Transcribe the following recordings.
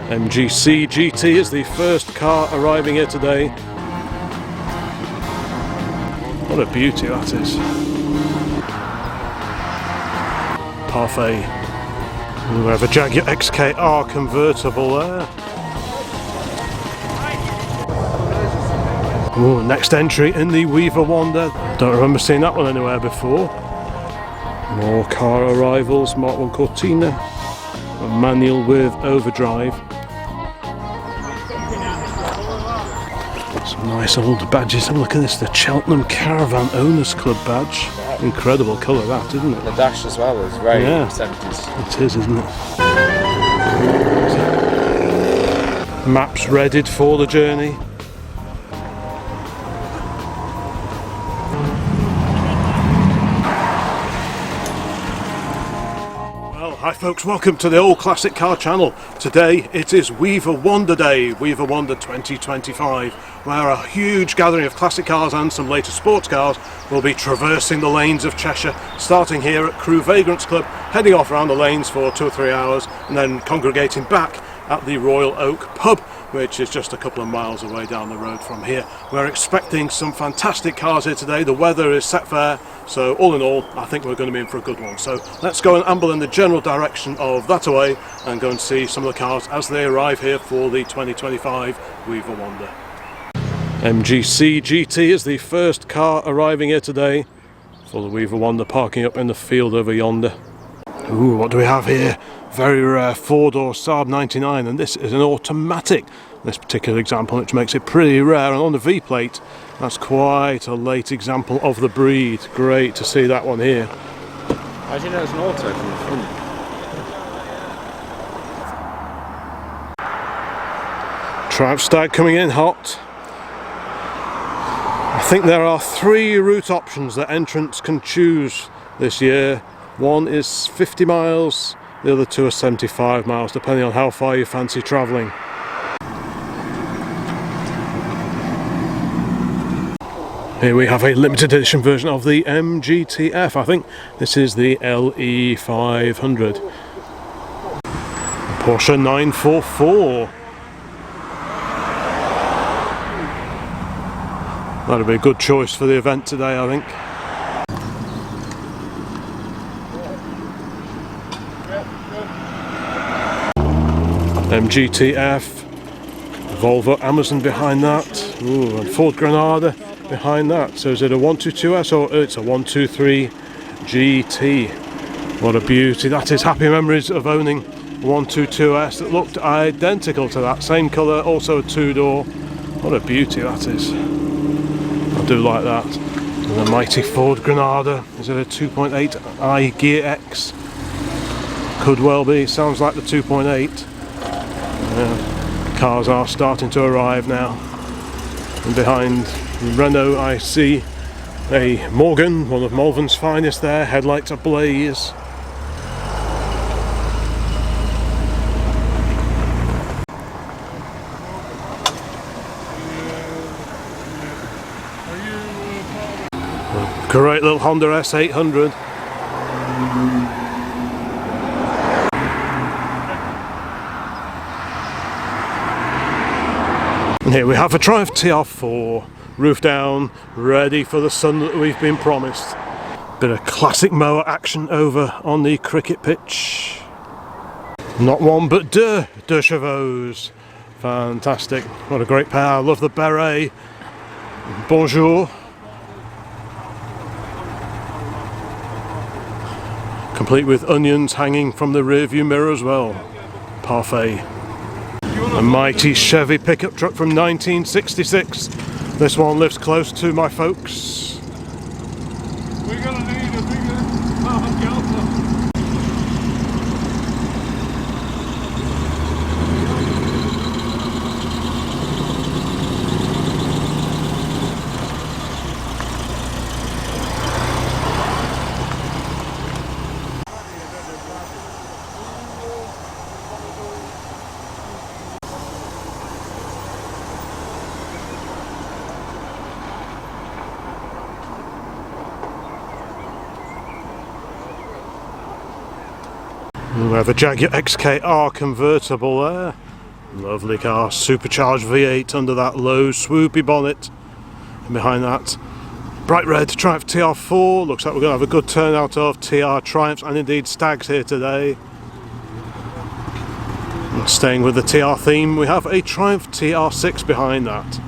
MGC GT is the first car arriving here today. What a beauty that is. Parfait. We have a Jaguar Mk2 convertible there. Ooh, next entry in the Weaver Wonder. Don't remember seeing that one anywhere before. More car arrivals. Mark 1 Cortina. A manual with overdrive. Some nice old badges. And look at this, the Cheltenham Caravan Owners Club badge. Incredible colour that, isn't it? The dash as well is very 70s. It is, isn't it? Maps readied for the journey. Hi folks, welcome to the Old Classic Car channel. Today it is Weaver Wonder Day, Weaver Wonder 2025, where a huge gathering of classic cars and some later sports cars will be traversing the lanes of Cheshire, starting here at Crewe Vagrants Club, heading off around the lanes for 2 or 3 hours and then congregating back at the Royal Oak pub, which is just a couple of miles away down the road from here. We're expecting some fantastic cars here today. The weather is set fair, so all in all I think we're going to be in for a good one. So let's go and amble in the general direction of that away and go and see some of the cars as they arrive here for the 2025 Weaver Wonder. MGC GT is the first car arriving here today for the Weaver Wonder, parking up in the field over yonder. Ooh, what do we have here? Very rare 4-door SAAB 99, and this is an automatic, this particular example, which makes it pretty rare. And on the V plate, that's quite a late example of the breed. Great to see that one here. How do you know it's an auto from the front? Triumph Stag coming in hot. I think there are 3 route options that entrants can choose this year. One is 50 miles, the other 2 are 75 miles, depending on how far you fancy travelling. Here we have a limited edition version of the MGTF. I think this is the LE500. Porsche 944. That'll be a good choice for the event today, I think. MGTF, Volvo Amazon behind that. Ooh, and Ford Granada behind that. So is it a 122S or it's a 123 GT? What a beauty that is. Happy memories of owning a 122S that looked identical to that. Same colour, also a 2-door. What a beauty that is. I do like that. And the mighty Ford Granada. Is it a 2.8i Gear X? Could well be. Sounds like the 2.8. Cars are starting to arrive now, and behind Renault I see a Morgan, one of Malvern's finest there, headlights ablaze. A great little Honda S800. And here we have a Triumph TR4, roof down, ready for the sun that we've been promised. Bit of classic mower action over on the cricket pitch. Not one but deux chevaux. Fantastic, what a great pair. I love the beret. Bonjour. Complete with onions hanging from the rear view mirror as well. Parfait. A mighty Chevy pickup truck from 1966. This one lives close to my folks. We're gonna need a bigger We have a Jaguar Mk2 convertible there. Lovely car, supercharged V8 under that low swoopy bonnet. And behind that, bright red Triumph TR4. Looks like we're going to have a good turnout of TR Triumphs and indeed Stags here today. And staying with the TR theme, we have a Triumph TR6 behind that.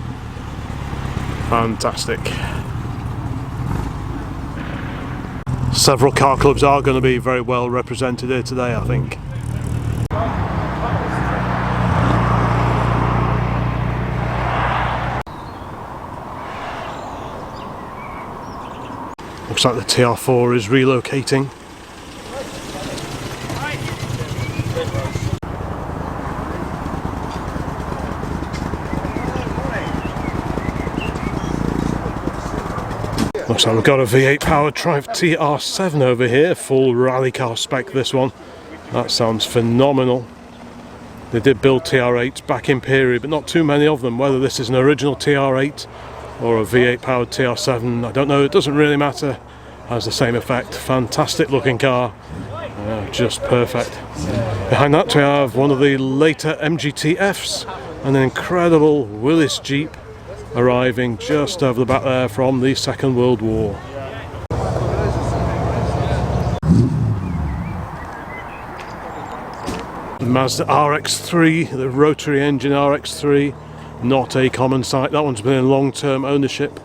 Fantastic. Several car clubs are going to be very well represented here today, I think. Looks like the TR4 is relocating. Looks like we've got a V8 powered Triumph TR7 over here, full rally car spec this one. That sounds phenomenal. They did build TR8s back in period, but not too many of them. Whether this is an original TR8 or a V8 powered TR7, I don't know, it doesn't really matter. Has the same effect. Fantastic looking car, just perfect. Behind that we have one of the later MGTFs, an incredible Willys Jeep arriving just over the back there from the Second World War. Mazda RX-3, the rotary engine RX-3, not a common sight. That one's been in long-term ownership.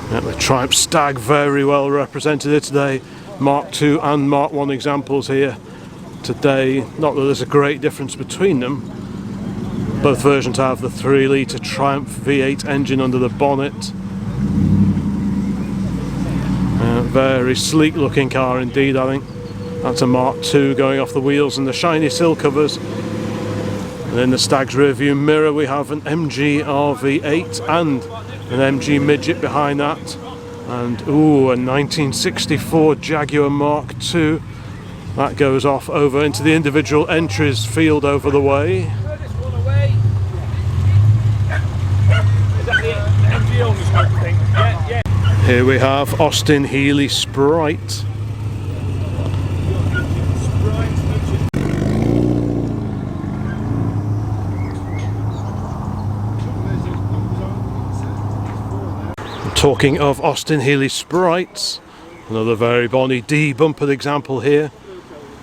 The Triumph Stag very well represented here today. Mark II and Mark I examples here today. Not that there's a great difference between them. Both versions have the 3-litre Triumph V8 engine under the bonnet. Very sleek looking car indeed, I think. That's a Mark II going off the wheels and the shiny sill covers. And in the Stag's rear view mirror we have an MG RV8 and an MG midget behind that, and a 1964 Jaguar Mk2 that goes off over into the individual entries field over the way. Here we have Austin Healey Sprite. Talking of Austin Healey Sprites, another very bonny D-bumpered example here.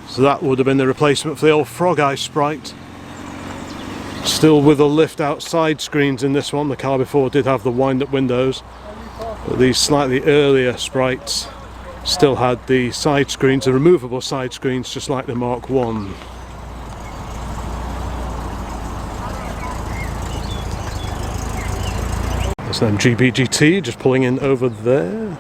So that would have been the replacement for the old Frog Eye Sprite. Still with the lift out side screens in this one. The car before did have the wind up windows, but these slightly earlier Sprites still had the side screens, the removable side screens, just like the Mark I. There's an MGB GT just pulling in over there.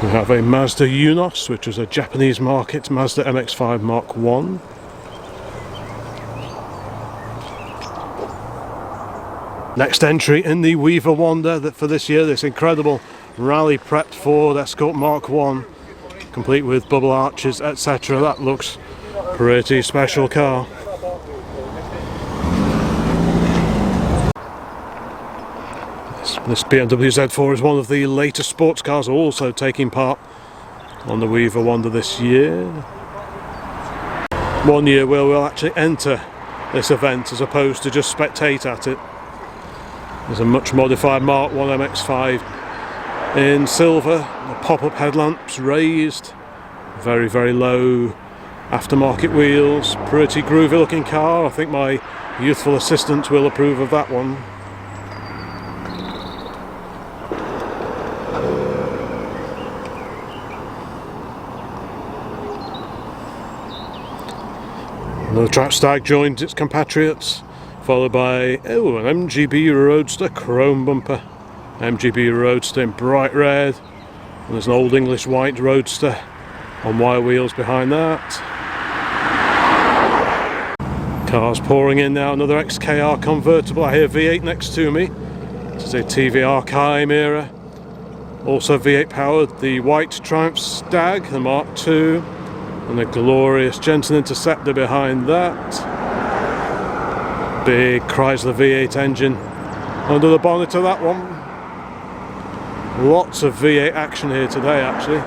We have a Mazda Unos, which was a Japanese market Mazda MX-5 Mark I. Next entry in the Weaver Wonder that for this year, this incredible rally prepped Ford Escort Mark I, complete with bubble arches, etc. That looks pretty special car. This BMW Z4 is one of the later sports cars also taking part on the Weaver Wonder this year. 1 year where we'll actually enter this event as opposed to just spectate at it. There's a much modified Mark I MX-5 in silver, the pop-up headlamps raised, very very low aftermarket wheels, pretty groovy looking car. I think my youthful assistant will approve of that one. Another Triumph Stag joins its compatriots, followed by an MGB Roadster chrome bumper. MGB Roadster in bright red, and there's an Old English white Roadster on wire wheels behind that. Cars pouring in now, another XKR convertible. I hear V8 next to me. This is a TV Archive era, also V8 powered, the white Triumph Stag, the Mark II. And a glorious Jensen Interceptor behind that. Big Chrysler V8 engine under the bonnet of that one. Lots of V8 action here today actually.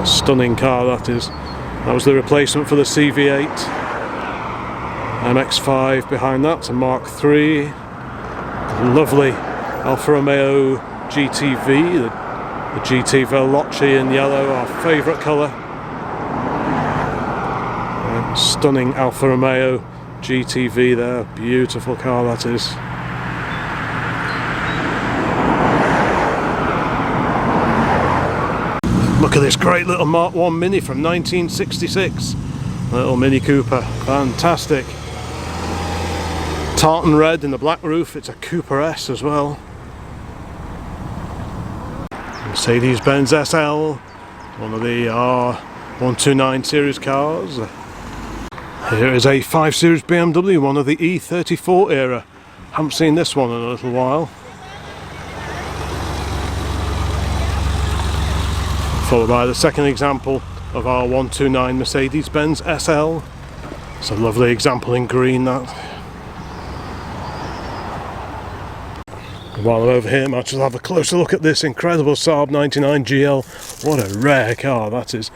A stunning car that is. That was the replacement for the CV8. MX-5 behind that, a Mark III. Lovely Alfa Romeo GTV, the GT Veloce in yellow, our favourite colour. Stunning Alfa Romeo GTV there, beautiful car that is. Look at this great little Mark 1 Mini from 1966. Little Mini Cooper, fantastic. Tartan red in the black roof, it's a Cooper S as well. Mercedes-Benz SL, one of the R129 series cars. Here is a 5 Series BMW, one of the E34 era. Haven't seen this one in a little while. Followed by the second example of our 129 Mercedes-Benz SL. It's a lovely example in green, that. While I'm over here, I might just have a closer look at this incredible SAAB 99 GL. What a rare car that is.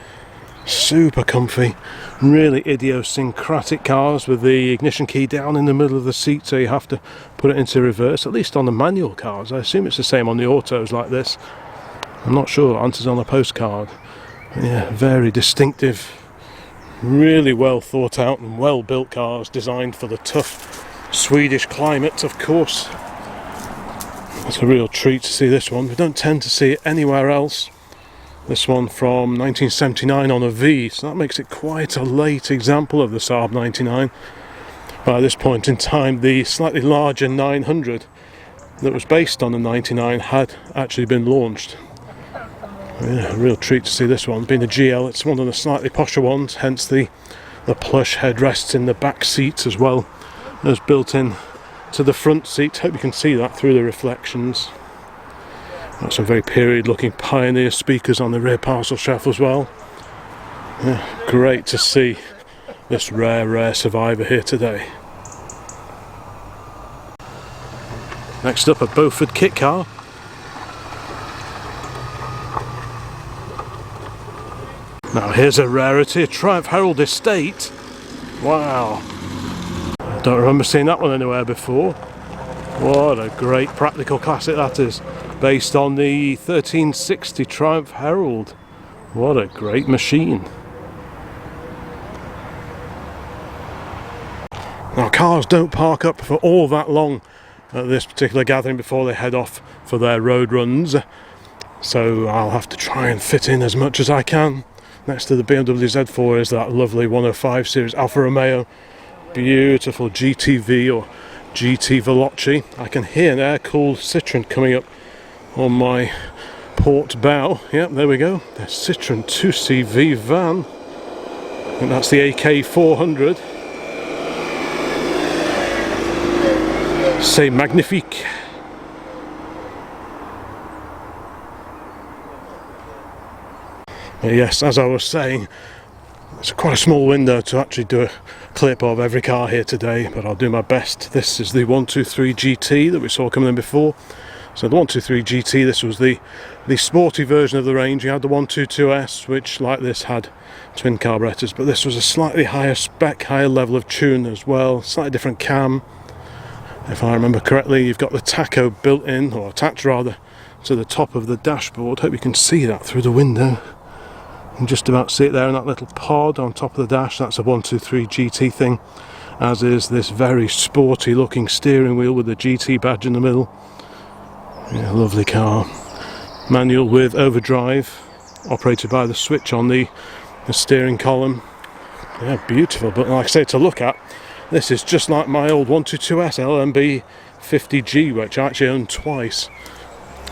Super comfy, really idiosyncratic cars with the ignition key down in the middle of the seat, so you have to put it into reverse, at least on the manual cars. I assume it's the same on the autos like this. I'm not sure, answers on a postcard. Yeah, very distinctive, really well thought out and well built cars, designed for the tough Swedish climate, of course. It's a real treat to see this one. We don't tend to see it anywhere else. This one from 1979 on a V, so that makes it quite a late example of the SAAB 99. By this point in time, the slightly larger 900 that was based on the 99 had actually been launched. Yeah, a real treat to see this one. Being a GL, it's one of the slightly posher ones, hence the plush headrests in the back seats as well as built in to the front seat. Hope you can see that through the reflections. Got some very period looking Pioneer speakers on the rear parcel shelf as well. Yeah, great to see this rare survivor here today. Next up, a Beaufort kit car. Now here's a rarity, a Triumph Herald Estate. Wow, I don't remember seeing that one anywhere before. What a great practical classic that is, based on the 1360 Triumph Herald. What a great machine. Now cars don't park up for all that long at this particular gathering before they head off for their road runs, so I'll have to try and fit in as much as I can. Next to the BMW Z4 is that lovely 105 series Alfa Romeo, beautiful GTV or GT Veloce. I can hear an air-cooled Citroen coming up on my port bow. Yep, there we go. The Citroen 2CV van. And that's the AK400. C'est magnifique. Yes, as I was saying, it's quite a small window to actually do a clip of every car here today, but I'll do my best. This is the 123 GT that we saw coming in before. So the 123 GT, this was the sporty version of the range. You had the 122S, which like this had twin carburetors, but this was a slightly higher spec, higher level of tune as well, slightly different cam. If I remember correctly, you've got the tacho built in, or attached rather, to the top of the dashboard. Hope you can see that through the window. You can just about see it there in that little pod on top of the dash. That's a 123 GT thing, as is this very sporty looking steering wheel with the GT badge in the middle. Yeah, lovely car. Manual with overdrive, operated by the switch on the steering column. Yeah, beautiful. But like I say, to look at, this is just like my old 122S LMB 50G, which I actually owned twice.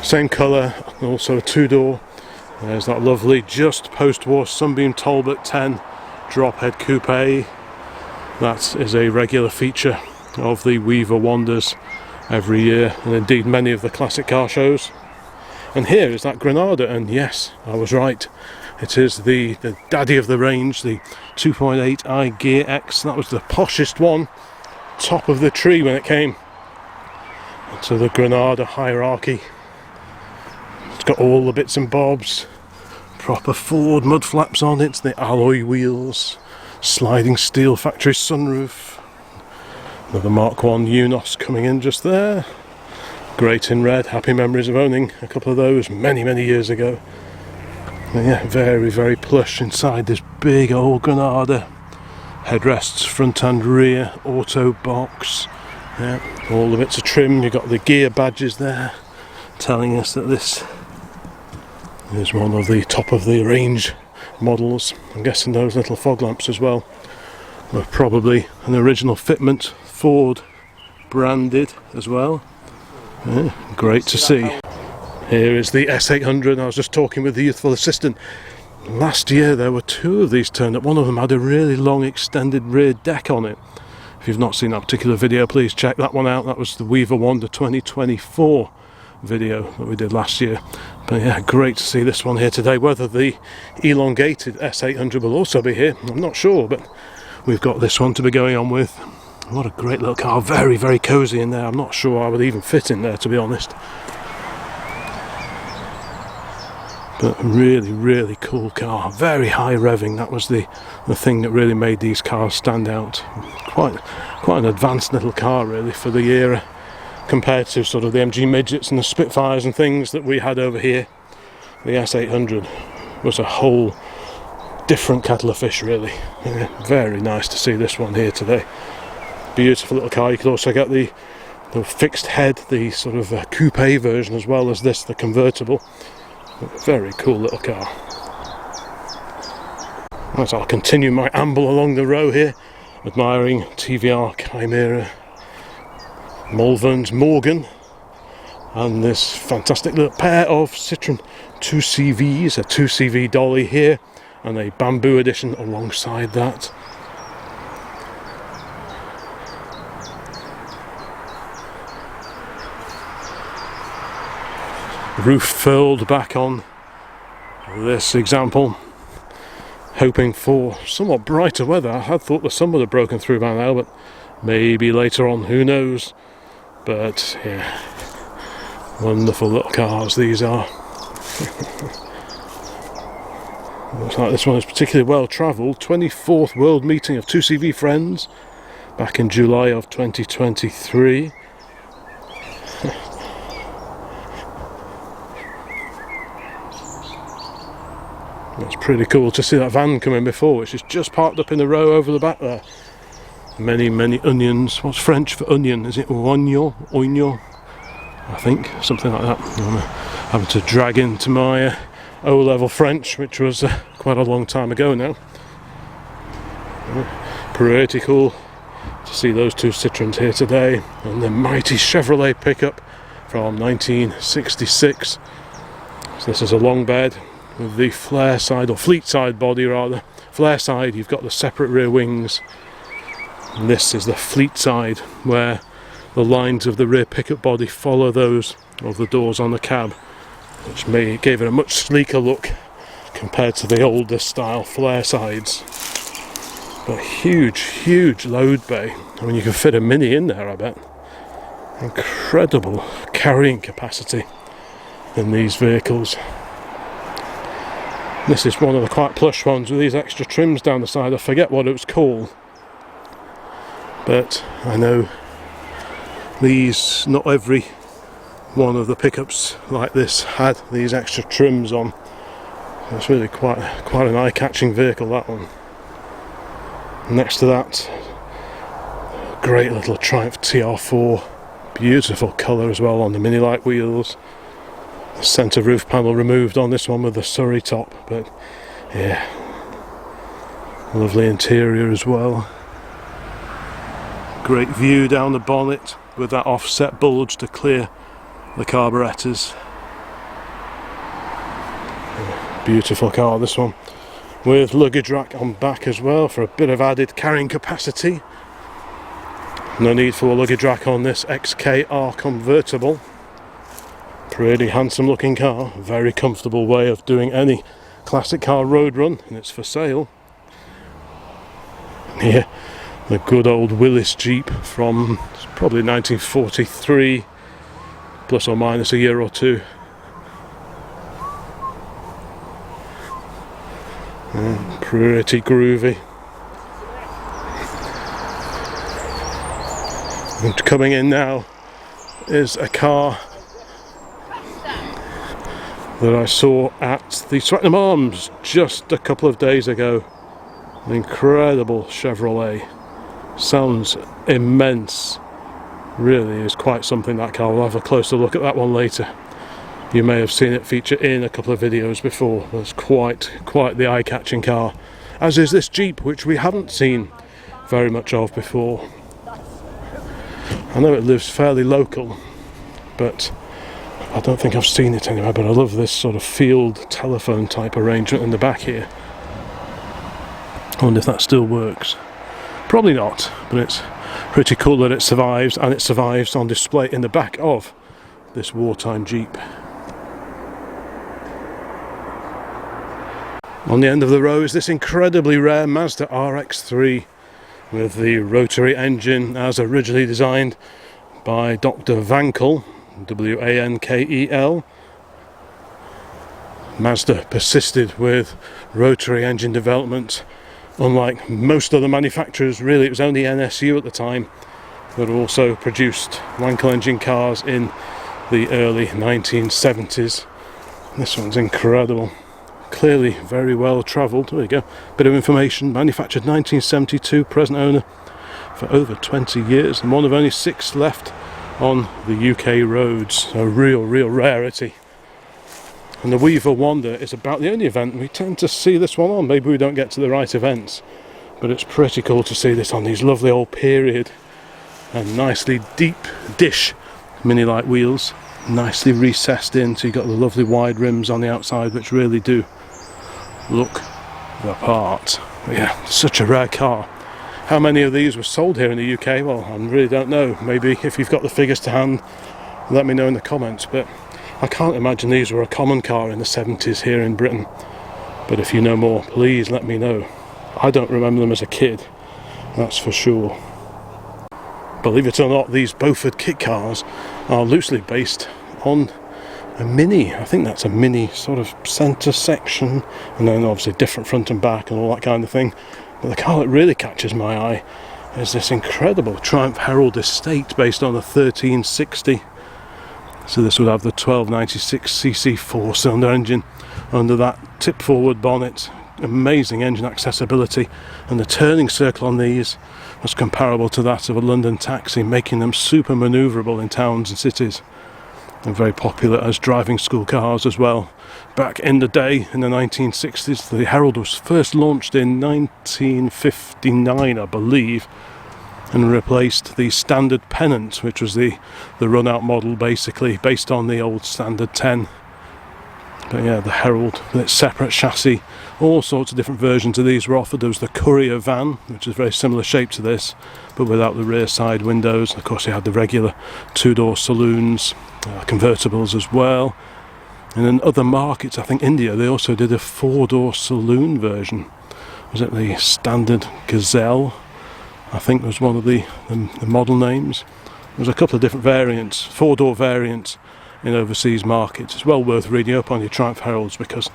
Same colour, also a two-door. There's that lovely just post-war Sunbeam Talbot 10 drop head coupe. That is a regular feature of the Weaver Wonders every year, and indeed many of the classic car shows. And here is that Granada, and yes, I was right. It is the daddy of the range, the 2.8i Gear X. That was the poshest one, top of the tree when it came to the Granada hierarchy. It's got all the bits and bobs, Proper Ford mud flaps on it, the alloy wheels, sliding steel factory sunroof. Another Mark 1 Unos coming in just there. Great in red, happy memories of owning a couple of those many years ago. And yeah, very plush inside this big old Granada. Headrests front and rear, auto box. Yeah, all the bits of trim. You've got the gear badges there telling us that this is one of the top of the range models. I'm guessing those little fog lamps as well were probably an original fitment, Ford branded as well. Yeah, great to see. Here is the S800. I was just talking with the youthful assistant. Last year there were two of these turned up. One of them had a really long extended rear deck on it. If you've not seen that particular video, please check that one out. That was the WEAVER Wonder 2024 video that we did last year. But yeah, great to see this one here today. Whether the elongated S800 will also be here, I'm not sure, but we've got this one to be going on with. What a great little car. Very cosy in there. I'm not sure I would even fit in there, to be honest. But really cool car. Very high revving. That was the thing that really made these cars stand out. Quite an advanced little car really for the era, compared to sort of the MG Midgets and the Spitfires and things that we had over here. The S800 was a whole different kettle of fish really. Yeah, very nice to see this one here today. Beautiful little car. You could also get the fixed head, the sort of coupe version, as well as this, the convertible. Very cool little car. Right, I'll continue my amble along the row here, admiring TVR Chimera, Malvern's Morgan, and this fantastic little pair of Citroen 2CVs, a 2CV dolly here, and a bamboo edition alongside that. Roof furled back on this example, hoping for somewhat brighter weather. I had thought the sun would have broken through by now, but maybe later on, who knows. But yeah, wonderful little cars these are. Looks like this one is particularly well travelled. 24th World Meeting of 2CV Friends back in July of 2023. It's pretty cool to see that van come in before, which is just parked up in the row over the back there. Many onions. What's French for onion? Is it oignon? Oignon? I think, something like that. I'm having to drag into my O-level French, which was quite a long time ago now. Pretty cool to see those two Citroens here today, and the mighty Chevrolet pickup from 1966. So this is a long bed with the flare side, or fleet side body rather. Flare side, you've got the separate rear wings, and this is the fleet side, where the lines of the rear pickup body follow those of the doors on the cab, which gave it a much sleeker look compared to the older style flare sides. But huge load bay. I mean, you can fit a Mini in there, I bet. Incredible carrying capacity in these vehicles. This is one of the quite plush ones with these extra trims down the side. I forget what it was called, but I know these, not every one of the pickups like this had these extra trims on. It's really quite an eye-catching vehicle, that one. Next to that, great little Triumph TR4, beautiful colour as well on the Mini Light wheels. The centre roof panel removed on this one with the Surrey top, but yeah, lovely interior as well. Great view down the bonnet with that offset bulge to clear the carburettors. Beautiful car, this one, with luggage rack on back as well for a bit of added carrying capacity. No need for a luggage rack on this XKR convertible. Pretty handsome looking car, very comfortable way of doing any classic car road run, and it's for sale. Here, the good old Willys Jeep from probably 1943, plus or minus a year or two. Pretty groovy. And coming in now is a car that I saw at the Swettenham Arms just a couple of days ago. An incredible Chevrolet. Sounds immense. Really is quite something, that car. We'll have a closer look at that one later. You may have seen it feature in a couple of videos before. It's quite the eye-catching car, as is this Jeep, which we haven't seen very much of before. I know it lives fairly local, but I don't think I've seen it anywhere. But I love this sort of field telephone type arrangement in the back here. I wonder if that still works. Probably not, but it's pretty cool that it survives, and it survives on display in the back of this wartime Jeep. On the end of the row is this incredibly rare Mazda RX-3 with the rotary engine as originally designed by Dr. Wankel, W-A-N-K-E-L. Mazda persisted with rotary engine development. Unlike most other manufacturers, really, it was only NSU at the time that also produced Wankel engine cars in the early 1970s. This one's incredible. Clearly very well travelled. There you go. Bit of information. Manufactured 1972, present owner for over 20 years, and one of only 6 left on the UK roads. A real rarity. And the Weaver Wonder is about the only event we tend to see this one on. Maybe we don't get to the right events, but it's pretty cool to see this on these lovely old period and nicely deep dish Mini Light wheels, nicely recessed in, so you've got the lovely wide rims on the outside, which really do look the part. But yeah, such a rare car. How many of these were sold here in the UK? Well, I really don't know. Maybe if you've got the figures to hand, let me know in the comments. But I can't imagine these were a common car in the 70s here in Britain. But if you know more, please let me know. I don't remember them as a kid, that's for sure. Believe it or not, these Beaufort kit cars are loosely based on a Mini. I think that's a Mini sort of centre section, and then obviously different front and back and all that kind of thing. But the car that really catches my eye is this incredible Triumph Herald Estate based on a 1360. So this would have the 1296cc 4-cylinder engine under that tip forward bonnet. Amazing engine accessibility, and the turning circle on these was comparable to that of a London taxi, making them super manoeuvrable in towns and cities, and very popular as driving school cars as well. Back in the day, in the 1960s, the Herald was first launched in 1959, I believe, and replaced the standard Pennant, which was the run-out model, basically based on the old standard 10. But yeah, the Herald with its separate chassis, all sorts of different versions of these were offered. There was the Courier van, which is very similar shape to this, but without the rear side windows. Of course, you had the regular 2-door saloons, convertibles as well. And in other markets, I think India, they also did a 4-door saloon version. Was it the standard Gazelle? I think was one of the model names. There was a couple of different variants, 4-door variants in overseas markets. It's well worth reading up on your Triumph Heralds, because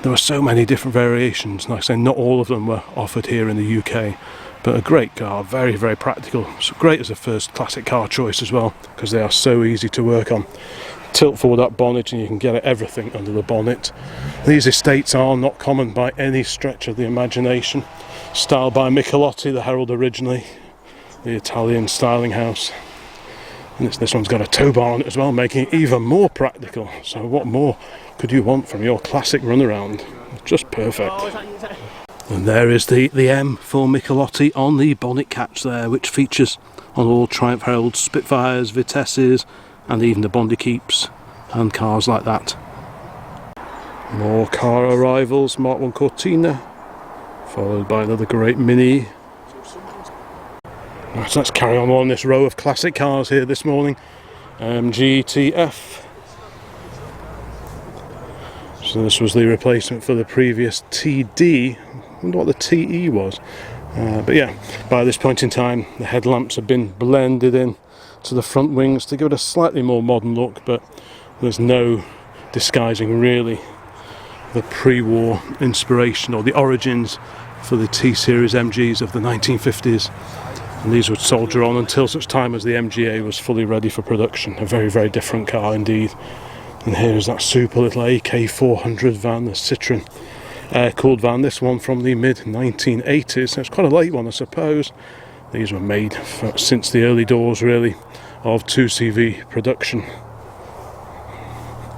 there were so many different variations. Like I say, not all of them were offered here in the UK, but a great car, very practical. So great as a first classic car choice as well, because they are so easy to work on. Tilt forward that bonnet and you can get everything under the bonnet. These estates are not common by any stretch of the imagination. Styled by Michelotti, the Herald originally, the Italian styling house. And this one's got a tow bar on it as well, making it even more practical. So what more could you want from your classic runaround? Just perfect. And there is the M for Michelotti on the bonnet catch there, which features on all Triumph Herald Spitfires, Vitesses, and even the Bondi Keeps and cars like that. More car arrivals, Mark 1 Cortina, followed by another great Mini. Right, so let's carry on this row of classic cars here this morning. GTF. So this was the replacement for the previous TD. I wonder what the TE was. But yeah, by this point in time, the headlamps have been blended in to the front wings to give it a slightly more modern look, but there's no disguising really the pre-war inspiration or the origins for the T-Series MGs of the 1950s. And these would soldier on until such time as the MGA was fully ready for production. A very, very different car indeed. And here's that super little AK400 van, the Citroen air-cooled van. This one from the mid-1980s. So it's quite a late one, I suppose. These were made since the early doors, really, of 2CV production.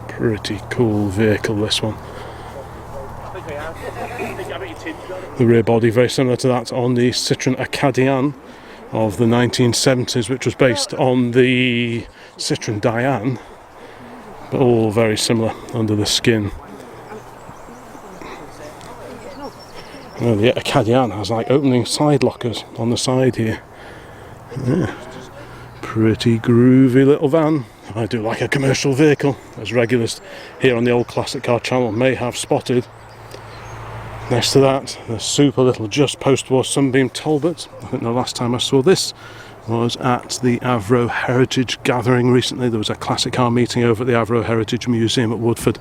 Pretty cool vehicle, this one. The rear body very similar to that on the Citroen Acadian of the 1970s, which was based on the Citroen Diane, but all very similar under the skin. The Acadian has like opening side lockers on the side here. Yeah. Pretty groovy little van. I do like a commercial vehicle, as regulars here on the Old Classic Car channel may have spotted. Next to that, the super little just post-war Sunbeam Talbot. I think the last time I saw this was at the Avro Heritage Gathering recently. There was a classic car meeting over at the Avro Heritage Museum at Woodford,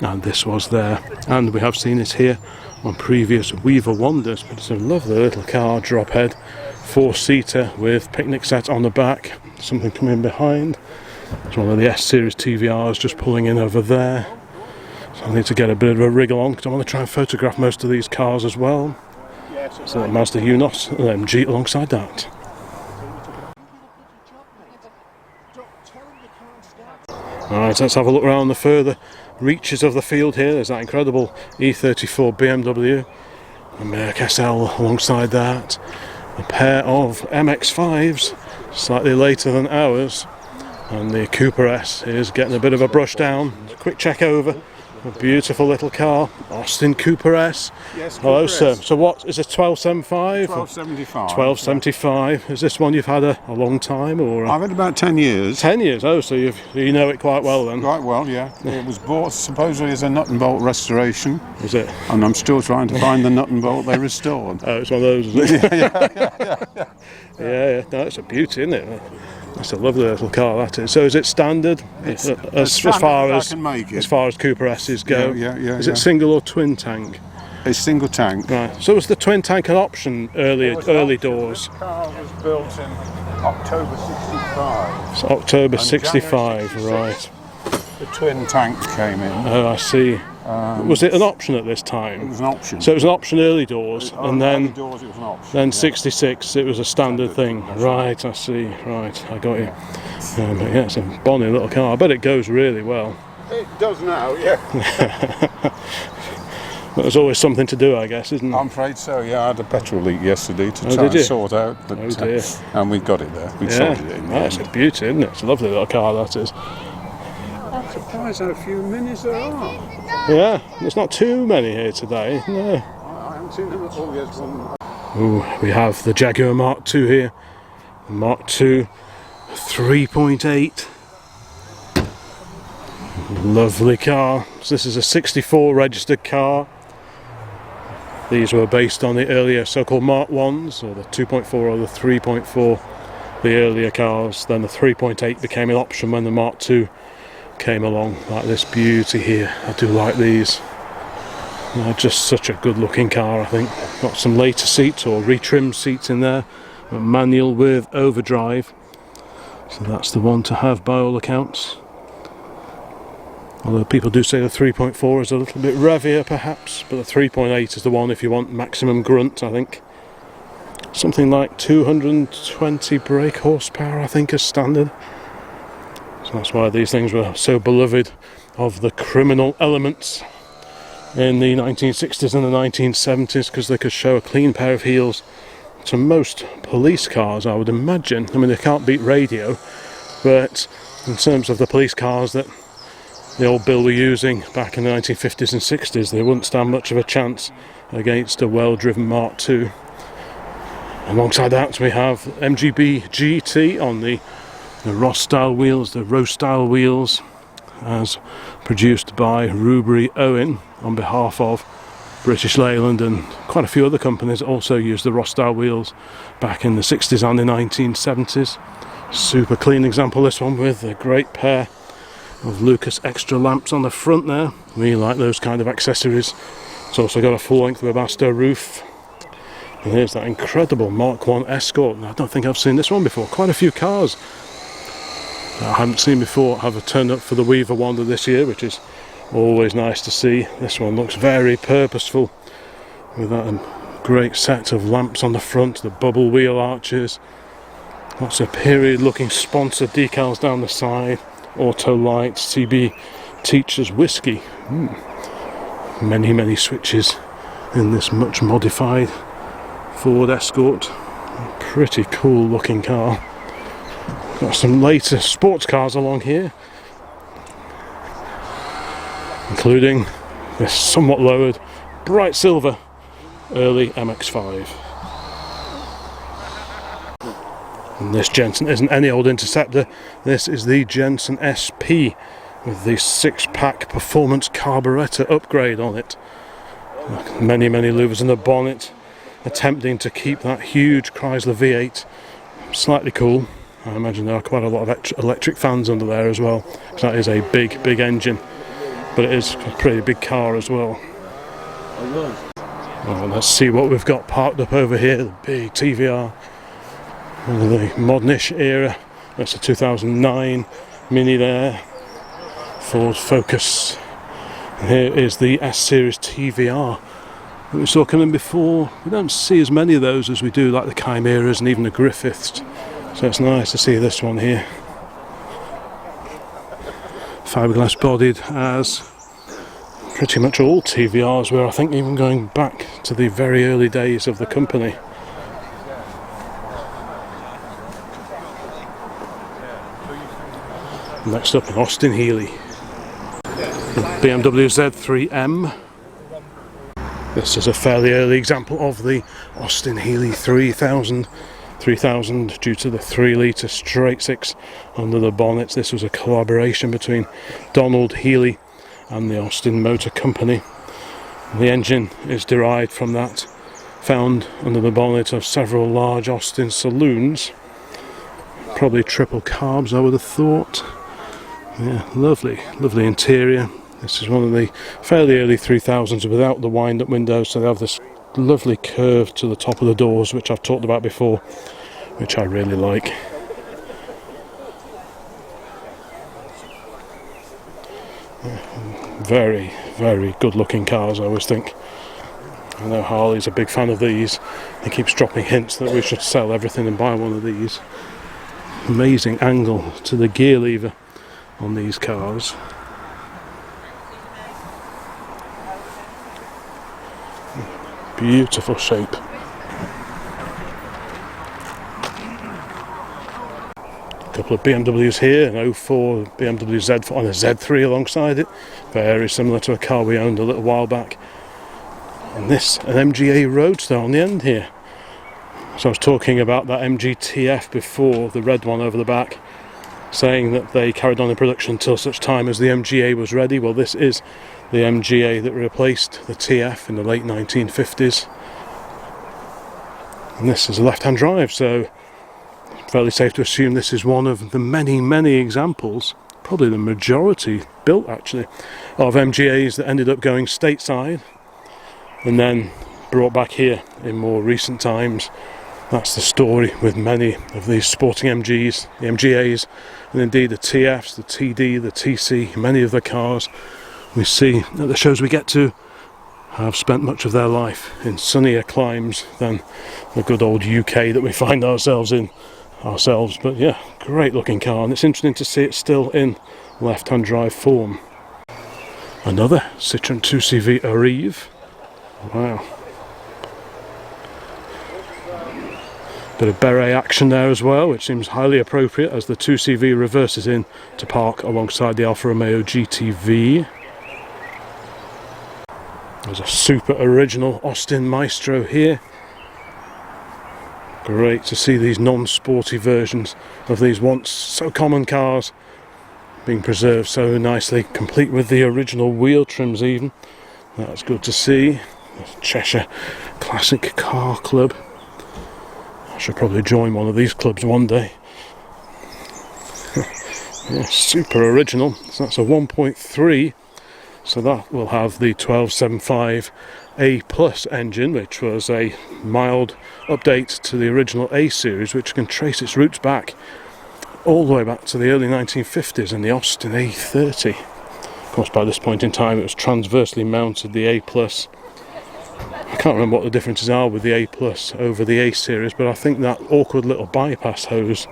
and this was there. And we have seen it here on previous Weaver Wonders, but it's a lovely little car, drop head, 4-seater with picnic set on the back, something coming behind. It's one of the S-Series TVRs just pulling in over there. So I need to get a bit of a wriggle on because I want to try and photograph most of these cars as well. So the Mazda Unos and MG alongside that. Alright, let's have a look around the further reaches of the field here. There's that incredible E34 BMW, a Merc SL alongside that, a pair of MX-5s, slightly later than ours, and the Cooper S is getting a bit of a brush down. Quick check over. A beautiful little car, Austin Cooper S. Yes, Cooper hello, sir. S. So what is a 1275? 1275. 1275. Is this one you've had a long time, or? I've had about 10 years. 10 years. Oh, so you know it quite well then. Quite well, yeah. It was bought supposedly as a nut and bolt restoration. Is it? And I'm still trying to find the nut and bolt they restored. Oh, it's one of those, is it? yeah. Yeah. No, it's a beauty, isn't it? That's a lovely little car, that is. So is it standard? As far as Cooper S's go? Yeah. Is it single or twin tank? It's single tank. Right. So was the twin tank an option early doors? This car was built in October 65. It's October And 65, January right. The twin tank came in. Oh, I see. Was it an option at this time? It was an option. So it was an option early doors, and then early doors, it was an option. then 66 it was a standard thing. Right, I see. Right, I got you. But yeah, it's a bonny little car. I bet it goes really well. It does now, yeah. But there's always something to do, I guess, isn't there? I'm afraid so, yeah. I had a petrol leak yesterday to try and sort out. But, dear. And we got it there. We sorted it in the That's end. a beauty, isn't it? It's a lovely little car, that is. I'm surprised how few minis there are. Yeah, there's not too many here today. No. I haven't seen them at all yet. Ooh, we have the Jaguar Mk2 here. Mk2 3.8. Lovely car. So this is a 64 registered car. These were based on the earlier so-called Mark 1s, or the 2.4 or the 3.4, the earlier cars. Then the 3.8 became an option when the Mark 2 came along, like this beauty here. I do like these. Just such a good looking car, I think. Got some later seats or retrimmed seats in there. A manual with overdrive. So that's the one to have by all accounts. Although people do say the 3.4 is a little bit revier perhaps, but the 3.8 is the one if you want maximum grunt, I think. Something like 220 brake horsepower, I think, is standard. So that's why these things were so beloved of the criminal elements in the 1960s and the 1970s, because they could show a clean pair of heels to most police cars, I would imagine. I mean, they can't beat radio, but in terms of the police cars that the old Bill were using back in the 1950s and 60s, they wouldn't stand much of a chance against a well-driven Mark II. Alongside that we have MGB GT on the Ross style wheels, the Rowe style wheels, as produced by Rubery Owen on behalf of British Leyland, and quite a few other companies also used the Ross style wheels back in the 60s and the 1970s. Super clean example, this one, with a great pair of Lucas extra lamps on the front there. We like those kind of accessories. It's also got a full-length Webasto roof. And here's that incredible Mark 1 Escort. I don't think I've seen this one before. Quite a few cars that I haven't seen before have turned up for the Weaver Wonder this year, which is always nice to see. This one looks very purposeful with that great set of lamps on the front, the bubble wheel arches, lots of period looking sponsor decals down the side, auto lights, CB Teachers Whiskey. Many switches in this much modified Ford Escort. Pretty cool looking car. Got some later sports cars along here, including this somewhat lowered bright silver early MX-5. And this Jensen isn't any old Interceptor. This is the Jensen SP with the 6-pack performance carburettor upgrade on it. Many louvers in the bonnet, attempting to keep that huge Chrysler V8 slightly cool. I imagine there are quite a lot of electric fans under there as well, because that is a big engine, but it is a pretty big car as well. Well, let's see what we've got parked up over here. The big TVR, one of the modernish era. That's a 2009 Mini there, Ford Focus. And here is the S-Series TVR that we saw coming before. We don't see as many of those as we do like the Chimeras and even the Griffiths, so it's nice to see this one here. Fiberglass bodied as pretty much all TVRs were, I think, even going back to the very early days of the company. Next up, an Austin Healey, the BMW Z3M. This is a fairly early example of the Austin Healey 3000 due to the 3-litre straight six under the bonnets. This was a collaboration between Donald Healey and the Austin Motor Company. The engine is derived from that, found under the bonnet of several large Austin saloons. Probably triple carbs, I would have thought. Yeah, lovely interior. This is one of the fairly early 3000s without the wind-up windows, so they have this lovely curve to the top of the doors, which I've talked about before, which I really like. Very good looking cars, I always think. I know Harley's a big fan of these. He keeps dropping hints that we should sell everything and buy one of these. Amazing angle to the gear lever on these cars. Beautiful shape. A couple of BMWs here, an 04 BMW Z4 and a Z3 alongside it. Very similar to a car we owned a little while back. And this, an MGA Roadster on the end here. So I was talking about that MG-TF before, the red one over the back, saying that they carried on in production until such time as the MGA was ready. Well, this is the MGA that replaced the TF in the late 1950s. And this is a left-hand drive, so fairly safe to assume this is one of the many examples, probably the majority built actually, of MGAs that ended up going stateside and then brought back here in more recent times. That's the story with many of these sporting MGs, the MGAs, and indeed the TFs, the TD, the TC. Many of the cars we see at the shows we get to have spent much of their life in sunnier climes than the good old UK that we find ourselves in ourselves. But yeah, great looking car, and it's interesting to see it still in left-hand drive form. Another Citroën 2CV Arrive. Wow. Bit of beret action there as well, which seems highly appropriate as the 2CV reverses in to park alongside the Alfa Romeo GTV. There's a super original Austin Maestro here. Great to see these non-sporty versions of these once so common cars being preserved so nicely, complete with the original wheel trims even. That's good to see. The Cheshire Classic Car Club. I should probably join one of these clubs one day. Yeah, super original. So that's a 1.3. So that will have the 1275 A Plus engine, which was a mild update to the original A series, which can trace its roots back all the way back to the early 1950s and the Austin A30. Of course, by this point in time, it was transversely mounted, the A Plus. I can't remember what the differences are with the A Plus over the A series, but I think that awkward little bypass hose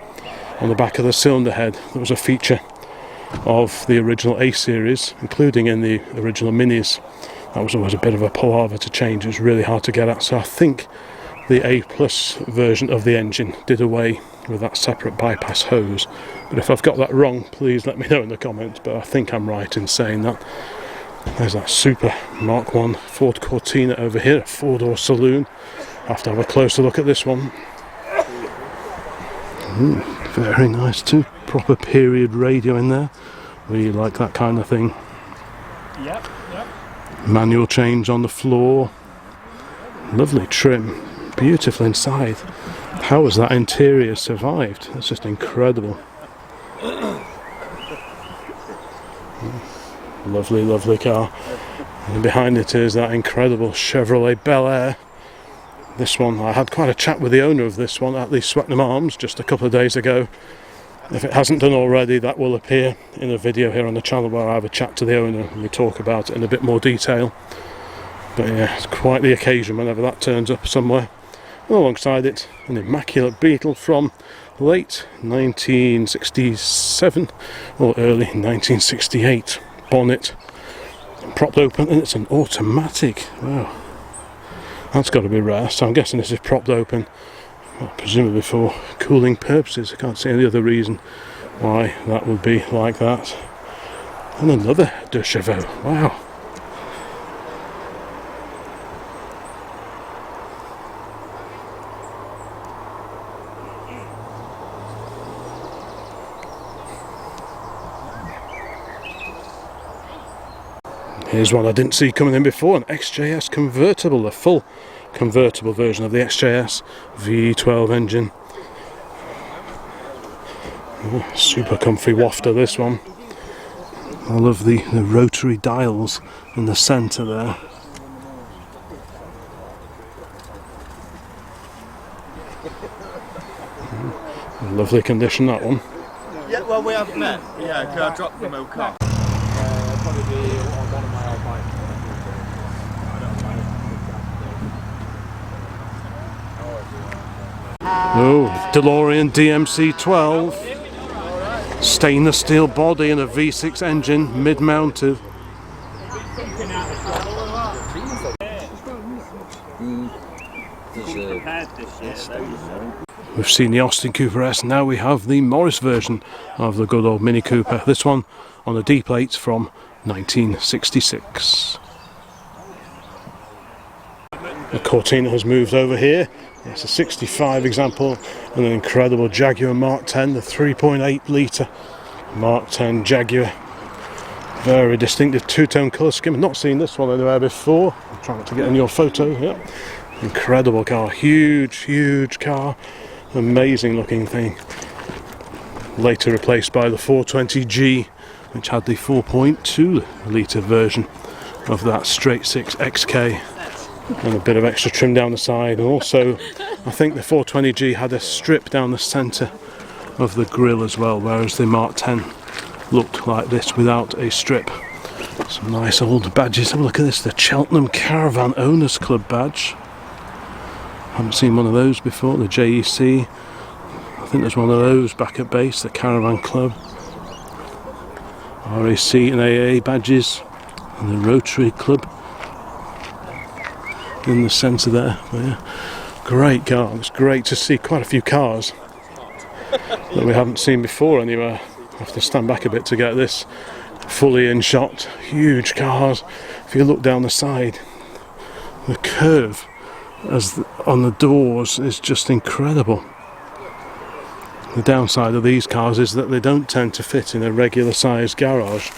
on the back of the cylinder head, that was a feature of the original A series, including in the original Minis. That was always a bit of a palaver to change. It was really hard to get at, so I think the A Plus version of the engine did away with that separate bypass hose. But if I've got that wrong, please let me know in the comments, but I think I'm right in saying that. There's that super Mark 1 Ford Cortina over here, a 4-door saloon. I have to have a closer look at this one. Very nice too, proper period radio in there. Really like that kind of thing. Yep. Manual change on the floor. Lovely trim, beautiful inside. How has that interior survived? That's just incredible. Lovely, lovely car. And behind it is that incredible Chevrolet Bel Air. This one, I had quite a chat with the owner of this one at the Swetnam Arms just a couple of days ago. If it hasn't done already, that will appear in a video here on the channel where I have a chat to the owner and we talk about it in a bit more detail. But yeah, it's quite the occasion whenever that turns up somewhere. And alongside it, an immaculate Beetle from late 1967 or early 1968. Bonnet propped open, and it's an automatic. Wow, that's got to be rare. So I'm guessing this is propped open, well, presumably for cooling purposes. I can't see any other reason why that would be like that. And another De Chevaux. Wow. Here's one I didn't see coming in before, an XJS convertible, a full convertible version of the XJS V12 engine. Oh, super comfy wafter, this one. I love the rotary dials in the centre there. Lovely condition, that one. Yeah, well, we have met. Yeah, because I dropped the milk off. Probably be on one of my old bikes. Oh, DeLorean DMC-12. Stainless steel body and a V6 engine, mid-mounted. We've seen the Austin Cooper S, now we have the Morris version of the good old Mini Cooper. This one on the D plates from 1966. The Cortina has moved over here. It's a 65 example and an incredible Jaguar Mk10, the 3.8 litre Mk10 Jaguar. Very distinctive two-tone colour scheme. I've not seen this one anywhere before. I'm trying to get in your photo. Yeah. Incredible car, huge car, amazing looking thing. Later replaced by the 420G, which had the 4.2 litre version of that straight 6 XK, and a bit of extra trim down the side. And also I think the 420G had a strip down the centre of the grille as well, whereas the Mk10 looked like this without a strip. Some nice old badges. Have a look at this, the Cheltenham Caravan Owners Club badge. Haven't seen one of those before. The JEC, I think there's one of those back at base, the Caravan Club. RAC and AA badges, and the Rotary Club in the centre there. But yeah, great car. It's great to see quite a few cars that we haven't seen before anywhere. I have to stand back a bit to get this fully in shot. Huge cars. If you look down the side, the curve on the doors is just incredible. The downside of these cars is that they don't tend to fit in a regular sized garage,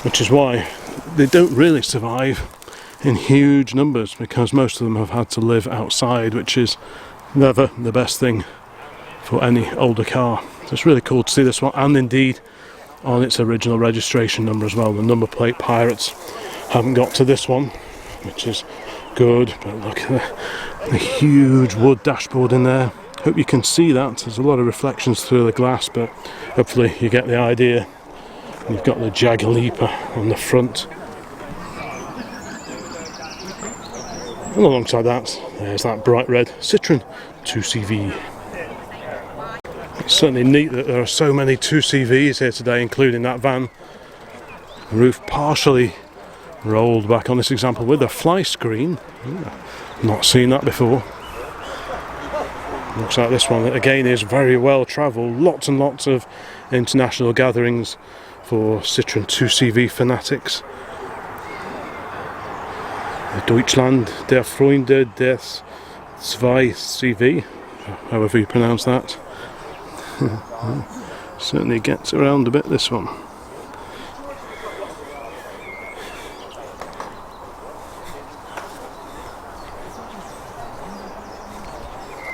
which is why they don't really survive in huge numbers, because most of them have had to live outside, which is never the best thing for any older car. So it's really cool to see this one, and indeed on its original registration number as well. The number plate pirates haven't got to this one, which is good. But look at the huge wood dashboard in there. Hope you can see that. There's a lot of reflections through the glass, but hopefully you get the idea. And you've got the Jaguar Mk2 on the front. And alongside that, there's that bright red Citroen 2CV. It's certainly neat that there are so many 2CVs here today, including that van. Roof partially rolled back on this example with a fly screen. Not seen that before. Looks like this one again is very well travelled. Lots and lots of international gatherings for Citroen 2CV fanatics. Deutschland, der Freunde des 2CV, however you pronounce that. Certainly gets around a bit, this one.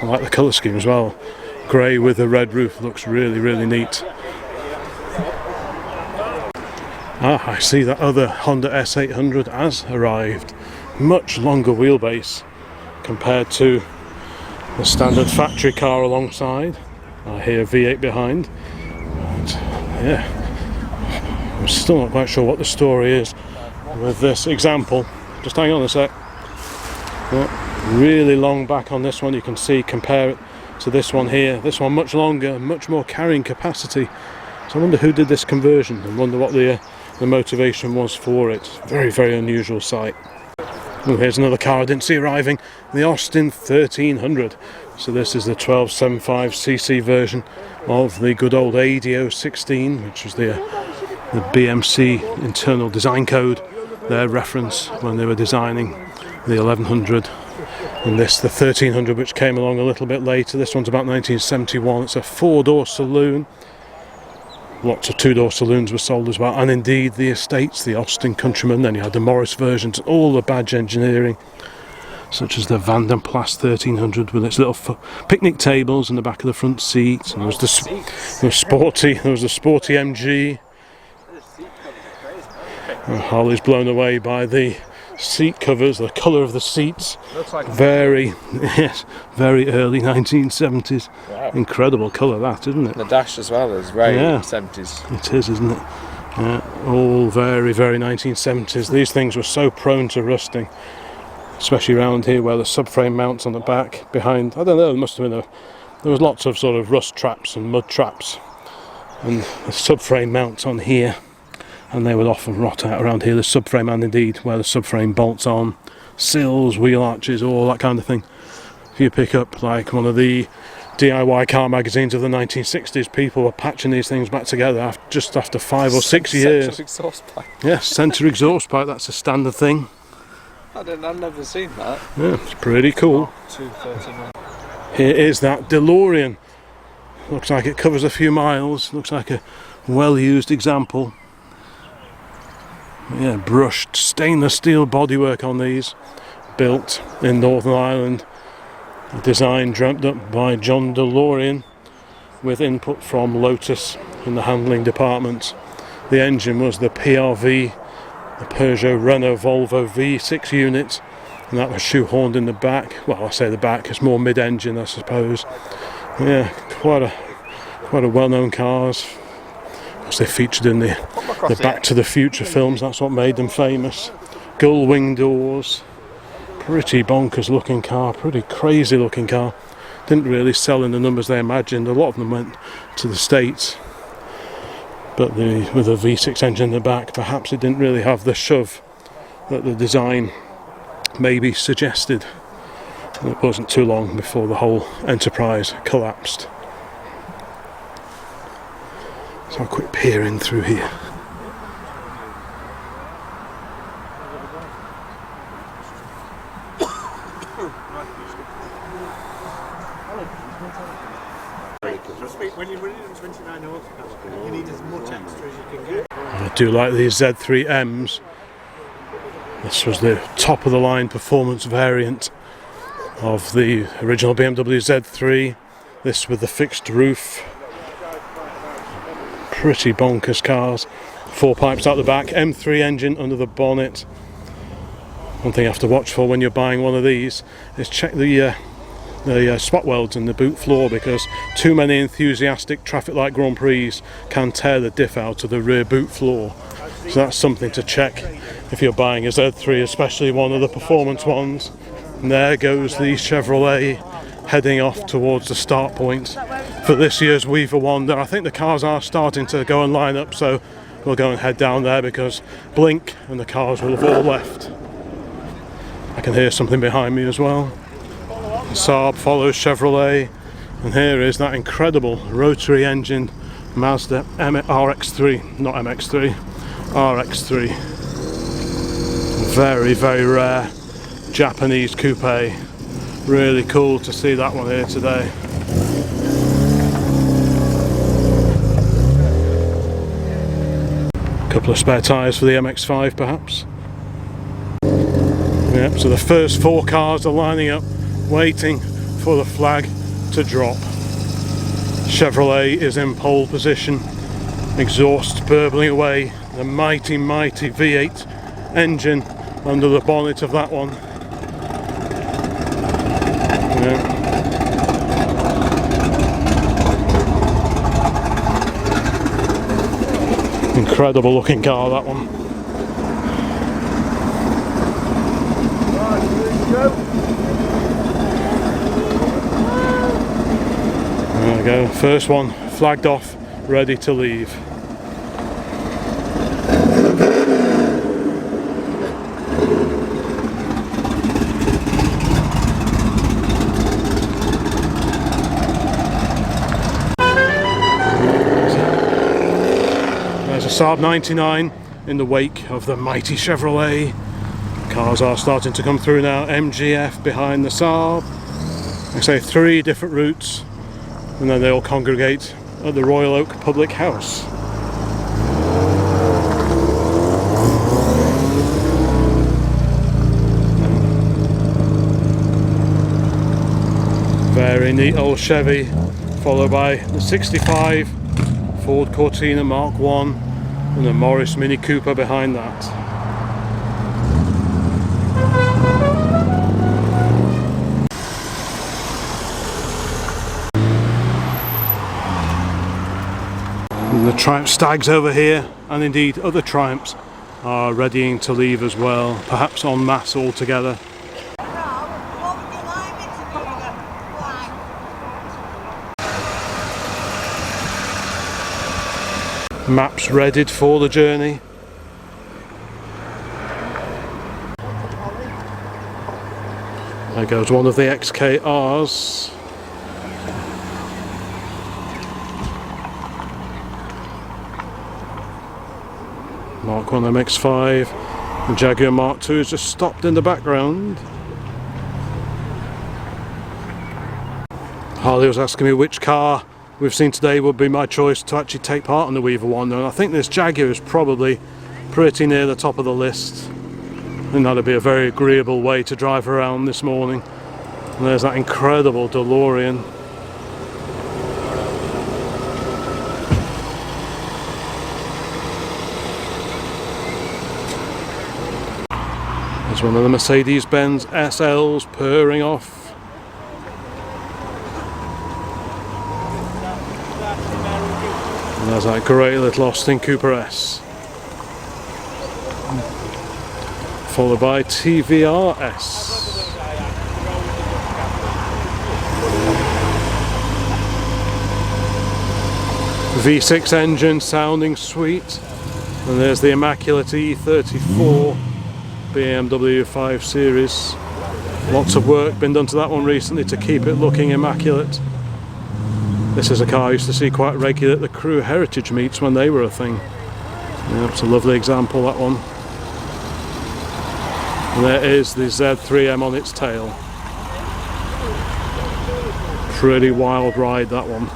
I like the colour scheme as well. Grey with a red roof looks really, really neat. Ah, I see that other Honda S800 has arrived. Much longer wheelbase compared to the standard factory car alongside. I hear V8 behind. But, yeah, I'm still not quite sure what the story is with this example. Just hang on a sec. Yeah, really long back on this one. You can see, compare it to this one here. This one much longer, much more carrying capacity. So I wonder who did this conversion and wonder what the motivation was for it. Very, very unusual sight. Oh, here's another car I didn't see arriving, the Austin 1300. So this is the 1275cc version of the good old ADO 16, which was the BMC internal design code, their reference when they were designing the 1100. And this, the 1300, which came along a little bit later. This one's about 1971. It's a 4-door saloon. Lots of 2-door saloons were sold as well, and indeed the estates, the Austin Countryman. Then you had the Morris versions, all the badge engineering, such as the Van den Plas 1300 with its little picnic tables in the back of the front seats. And there was the sporty MG. Harley's blown away by the seat covers, the colour of the seats. Looks like very early 1970s. Wow. Incredible colour that, isn't it? the dash as well is very 70s. It is, isn't it? All very, very 1970s. These things were so prone to rusting, especially around here where the subframe mounts on the back behind. I don't know, there must have been there was lots of sort of rust traps and mud traps, and the subframe mounts on here, and they would often rot out around here, the subframe, and indeed where the subframe bolts on, sills, wheel arches, all that kind of thing. If you pick up like one of the DIY car magazines of the 1960s, people were patching these things back together just after 5 or 6 years. Central exhaust pipe. Yes, centre exhaust pipe, that's a standard thing. I've never seen that. Yeah, it's pretty cool. 239. Here is that DeLorean. Looks like it covers a few miles, looks like a well-used example. Yeah, brushed stainless steel bodywork on these, built in Northern Ireland. A design dreamt up by John DeLorean with input from Lotus in the handling department. The engine was the PRV, the Peugeot Renault Volvo V6 unit, and that was shoehorned in the back. Well, I say the back, it's more mid-engine, I suppose. Yeah, quite a well-known cars. They featured in the Back to the Future films. That's what made them famous. Gull wing doors. Pretty bonkers looking car, pretty crazy looking car. Didn't really sell in the numbers they imagined. A lot of them went to the States, but with a V6 engine in the back, perhaps it didn't really have the shove that the design maybe suggested. And it wasn't too long before the whole enterprise collapsed. So I'll quick peer in through here. When you're running 29 horsepower, you need as much extra as you can get. I do like these Z3Ms. This was the top of the line performance variant of the original BMW Z3. This with the fixed roof. pretty bonkers cars. 4 pipes out the back, M3 engine under the bonnet. One thing you have to watch for when you're buying one of these is check the spot welds in the boot floor, because too many enthusiastic traffic light Grand Prix can tear the diff out of the rear boot floor. So that's something to check if you're buying a Z3, especially one of the performance ones. And there goes the Chevrolet heading off towards the start point for this year's Weaver Wonder. I think the cars are starting to go and line up, so we'll go and head down there because blink and the cars will have all left. I can hear something behind me as well. SAAB follows Chevrolet, and here is that incredible rotary engine Mazda RX-3, not MX-3, RX-3. Very, very rare Japanese coupe. Really cool to see that one here today. A couple of spare tyres for the MX-5 perhaps. Yep, so the first 4 cars are lining up, waiting for the flag to drop. Chevrolet is in pole position, exhaust burbling away, the mighty V8 engine under the bonnet of that one. Yeah. Incredible looking car, that one. There we go, first one flagged off, ready to leave. There's a SAAB 99 in the wake of the mighty Chevrolet. Cars are starting to come through now. MGF behind the SAAB. Like I say, 3 different routes, and then they all congregate at the Royal Oak Public House. Very neat old Chevy, followed by the 65 Ford Cortina Mark 1 and the Morris Mini Cooper behind that. And the Triumph Stags over here, and indeed other Triumphs, are readying to leave as well, perhaps en masse altogether. Maps readied for the journey. There goes one of the XKRs. Mark 1 MX-5. The Jaguar Mk2 has just stopped in the background. Harley was asking me which car we've seen today would be my choice to actually take part in the Weaver Wonder, and I think this Jaguar is probably pretty near the top of the list. And that'd be a very agreeable way to drive around this morning. And there's that incredible DeLorean. There's one of the Mercedes-Benz SLs purring off. And there's that great little Austin Cooper S. Followed by TVRS. V6 engine sounding sweet. And there's the immaculate E34 BMW 5 Series. Lots of work been done to that one recently to keep it looking immaculate. This is a car I used to see quite regularly at the Crew Heritage meets when they were a thing. Yeah, it's a lovely example, that one. And there is the Z3M on its tail. Pretty wild ride, that one.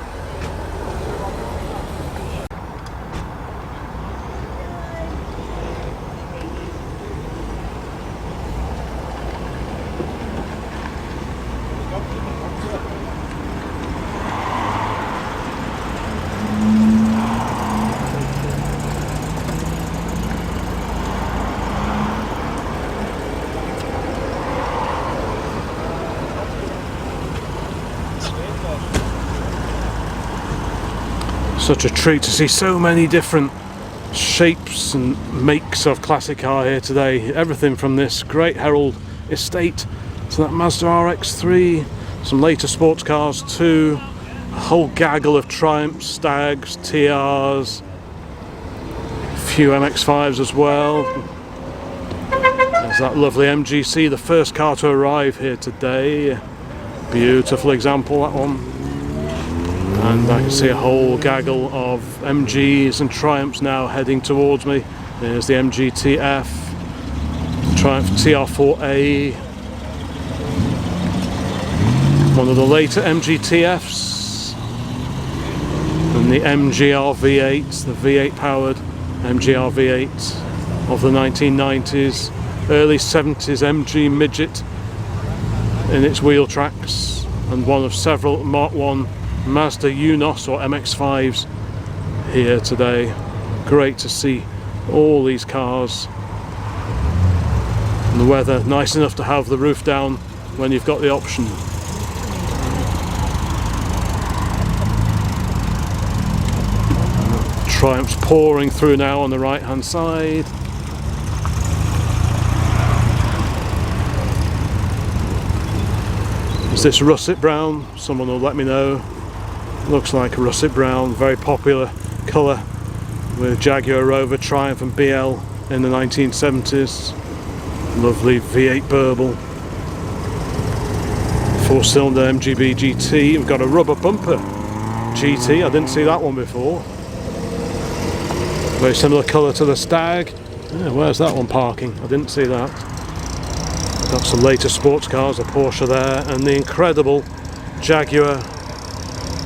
Such a treat to see so many different shapes and makes of classic car here today. Everything from this great Herald estate to that Mazda RX-3, some later sports cars too, a whole gaggle of Triumphs, Stags, TRs, a few MX-5s as well. There's that lovely MGC, the first car to arrive here today. Beautiful example, that one. And I can see a whole gaggle of MGs and Triumphs now heading towards me. There's the MG-TF, Triumph TR4A, one of the later MG-TFs, and the MGR V8, the V8 powered MGR V8 of the 1990s, early 70s MG midget in its wheel tracks, and one of several Mark 1 Mazda Unos or MX-5s here today. Great to see all these cars, and the weather nice enough to have the roof down when you've got the option. Triumphs pouring through now on the right hand side. Is this russet brown? Someone will let me know. Looks like a russet brown, very popular colour with Jaguar Rover, Triumph and BL in the 1970s. Lovely V8 burble. 4-cylinder MGB GT. We've got a rubber bumper GT, I didn't see that one before. Very similar colour to the Stag. Yeah, where's that one parking? I didn't see that. Got some later sports cars, a Porsche there, and the incredible Jaguar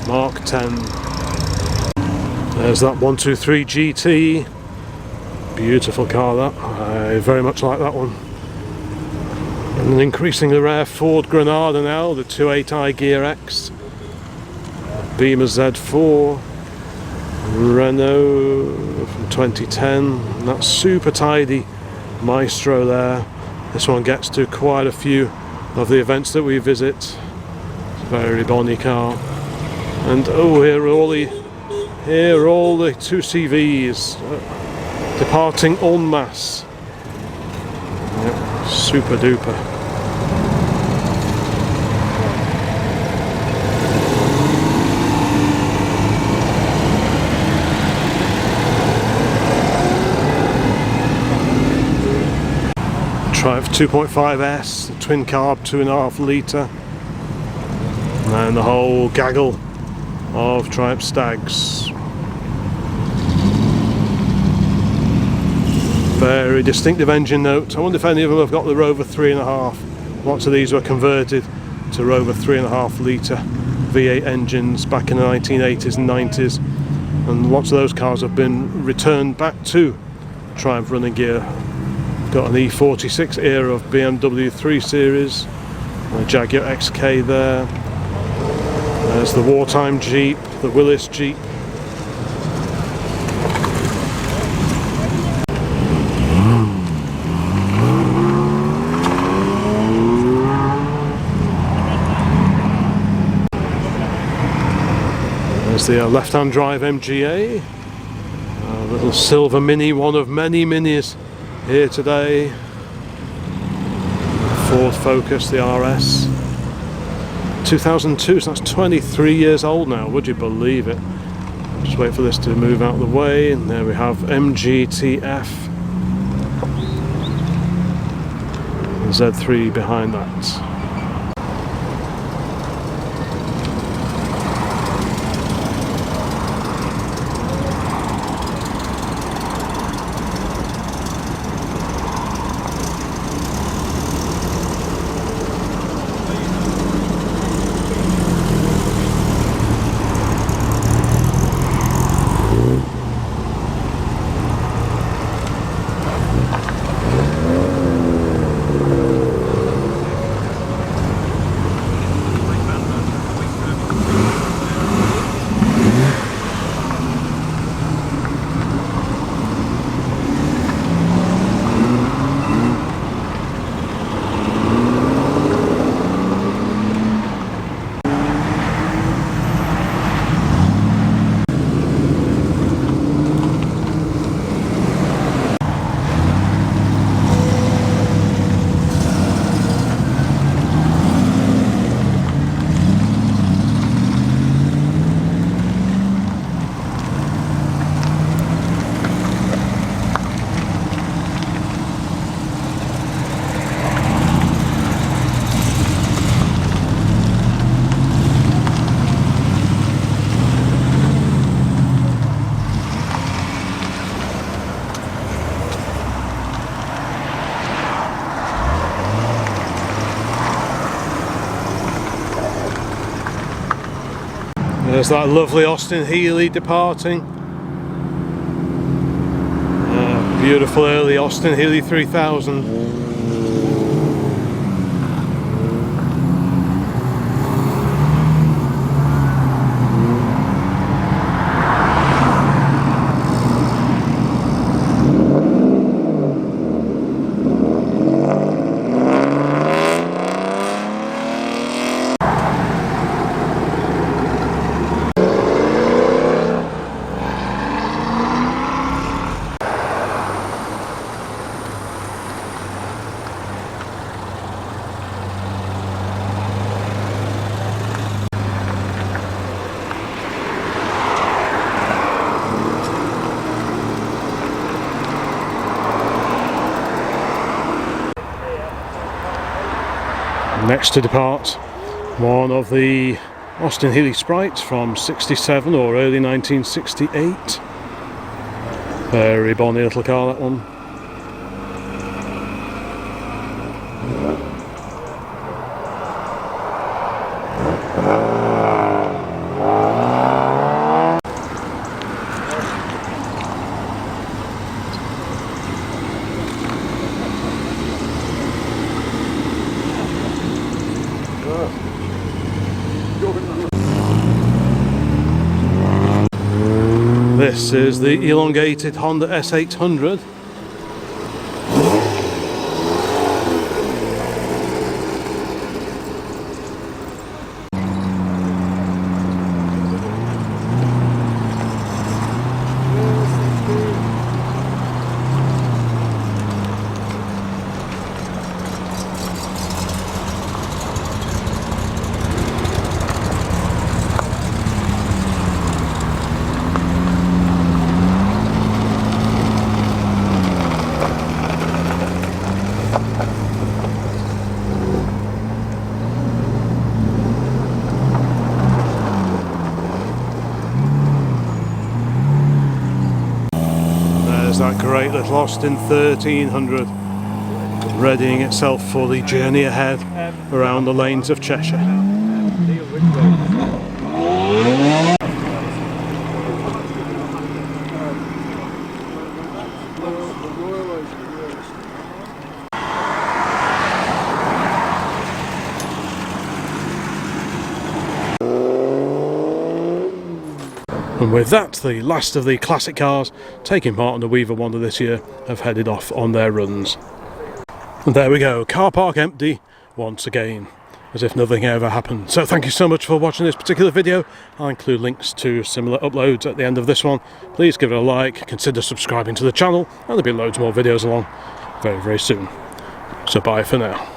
Mk10. There's that 123 GT. Beautiful car that. I very much like that one. And an increasingly rare Ford Granada now, the 2.8i Gear X. Beamer Z4. Renault from 2010. And that super tidy Maestro there. This one gets to quite a few of the events that we visit. It's a very bonny car. And oh, here are all the 2CVs departing en masse. Yep, super duper. Triumph 2.5S, twin carb 2.5 litre, and the whole gaggle of Triumph Stags. Very distinctive engine note. I wonder if any of them have got the Rover 3.5. Lots of these were converted to Rover 3.5 litre V8 engines back in the 1980s and 90s, and lots of those cars have been returned back to Triumph running gear. Got an E46 era of BMW 3 Series, a Jaguar XK there. There's the wartime Jeep, the Willis Jeep. There's the left-hand drive MGA, a little silver Mini, one of many Minis here today. Ford Focus, the RS. 2002, so that's 23 years old now, would you believe it? Just wait for this to move out of the way, and there we have MG-TF. And Z3 behind that. There's that lovely Austin Healey departing. Beautiful early Austin Healey 3000. Next to depart, one of the Austin Healey Sprites from 67 or early 1968. Very bonny little car, that one. This is the elongated Honda S800. That great little Austin 1300 readying itself for the journey ahead around the lanes of Cheshire. And with that, the last of the classic cars taking part in the Weaver Wonder this year have headed off on their runs. And there we go, car park empty once again, as if nothing ever happened. So thank you so much for watching this particular video. I'll include links to similar uploads at the end of this one. Please give it a like, consider subscribing to the channel, and there'll be loads more videos along very, very soon. So bye for now.